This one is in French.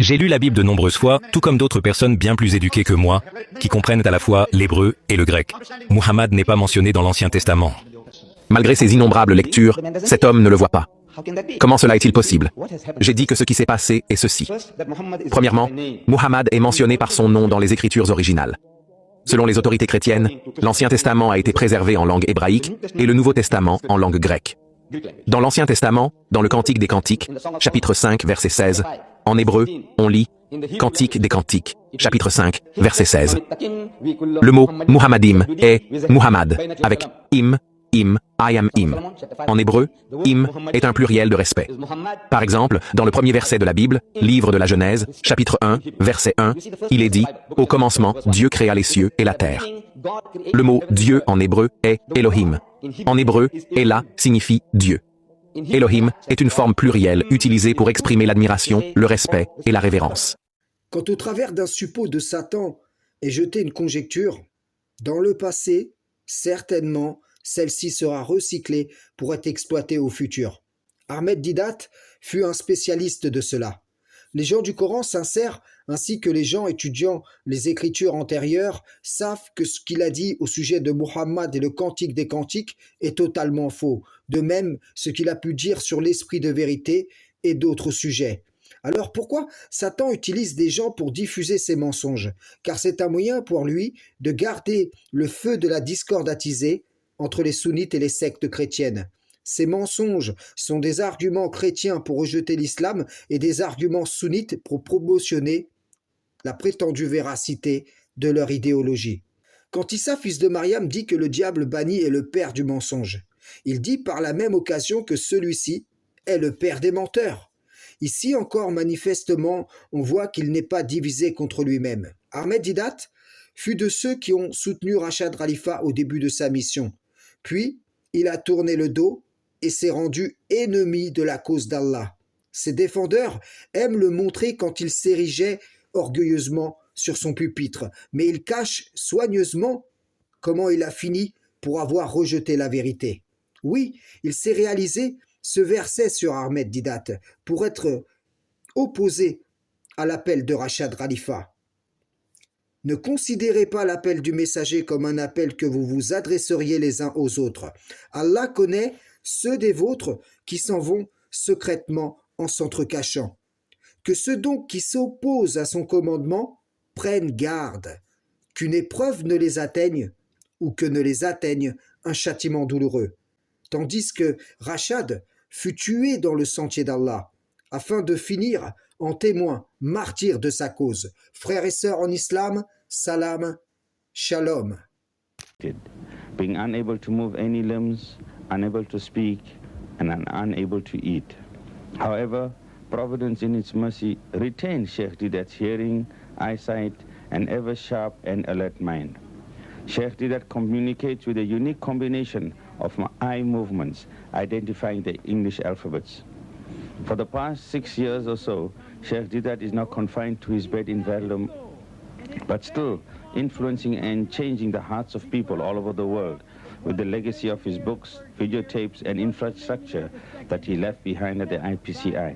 J'ai lu la Bible de nombreuses fois, tout comme d'autres personnes bien plus éduquées que moi, qui comprennent à la fois l'hébreu et le grec. Muhammad n'est pas mentionné dans l'Ancien Testament. Malgré ses innombrables lectures, cet homme ne le voit pas. Comment cela est-il possible? J'ai dit que ce qui s'est passé est ceci. Premièrement, Muhammad est mentionné par son nom dans les Écritures originales. Selon les autorités chrétiennes, l'Ancien Testament a été préservé en langue hébraïque et le Nouveau Testament en langue grecque. Dans l'Ancien Testament, dans le Cantique des Cantiques, chapitre 5, verset 16, en hébreu, on lit « Cantique des Cantiques », chapitre 5, verset 16. Le mot « Muhammadim » est « Muhammad » avec « im », « I am im ». En hébreu, « im » est un pluriel de respect. Par exemple, dans le premier verset de la Bible, livre de la Genèse, chapitre 1, verset 1, il est dit « Au commencement, Dieu créa les cieux et la terre ». Le mot « Dieu » en hébreu est « Elohim ». En hébreu, « Ela » signifie « Dieu ». Elohim est une forme plurielle utilisée pour exprimer l'admiration, le respect et la révérence. Quand au travers d'un suppôt de Satan est jetée une conjecture, dans le passé, certainement, celle-ci sera recyclée pour être exploitée au futur. Ahmed Didat fut un spécialiste de cela. Les gens du Coran sincères, ainsi que les gens étudiant les écritures antérieures, savent que ce qu'il a dit au sujet de Muhammad et le Cantique des Cantiques est totalement faux. De même, ce qu'il a pu dire sur l'esprit de vérité et d'autres sujets. Alors pourquoi Satan utilise des gens pour diffuser ses mensonges? Car c'est un moyen pour lui de garder le feu de la discorde attisée entre les sunnites et les sectes chrétiennes. Ces mensonges sont des arguments chrétiens pour rejeter l'islam et des arguments sunnites pour promotionner la prétendue véracité de leur idéologie. Quand Issa, fils de Mariam, dit que le diable banni est le père du mensonge, il dit par la même occasion que celui-ci est le père des menteurs. Ici encore, manifestement, on voit qu'il n'est pas divisé contre lui-même. Ahmed Didat fut de ceux qui ont soutenu Rachad Khalifa au début de sa mission. Puis, il a tourné le dos et s'est rendu ennemi de la cause d'Allah. Ses défendeurs aiment le montrer quand il s'érigeait orgueilleusement sur son pupitre, mais il cache soigneusement comment il a fini pour avoir rejeté la vérité. Oui, il s'est réalisé ce verset sur Ahmed Didat pour être opposé à l'appel de Rachad Khalifa. Ne considérez pas l'appel du messager comme un appel que vous vous adresseriez les uns aux autres. Allah connaît ceux des vôtres qui s'en vont secrètement en s'entrecachant. Que ceux donc qui s'opposent à son commandement prennent garde, qu'une épreuve ne les atteigne ou que ne les atteigne un châtiment douloureux. Tandis que Rachad fut tué dans le sentier d'Allah, afin de finir en témoin, martyr de sa cause. Frères et sœurs en islam, salam, shalom. Being unable to move any limbs, unable to speak, and unable to eat. However, Providence in its mercy retained Sheikh Didat's hearing, eyesight, and ever sharp and alert mind. Sheikh Didat communicates with a unique combination of eye movements, identifying the English alphabets. For the past 6 years or so, Sheikh Didat is now confined to his bed in Verulam, but still influencing and changing the hearts of people all over the world with the legacy of his books, videotapes, and infrastructure that he left behind at the IPCI.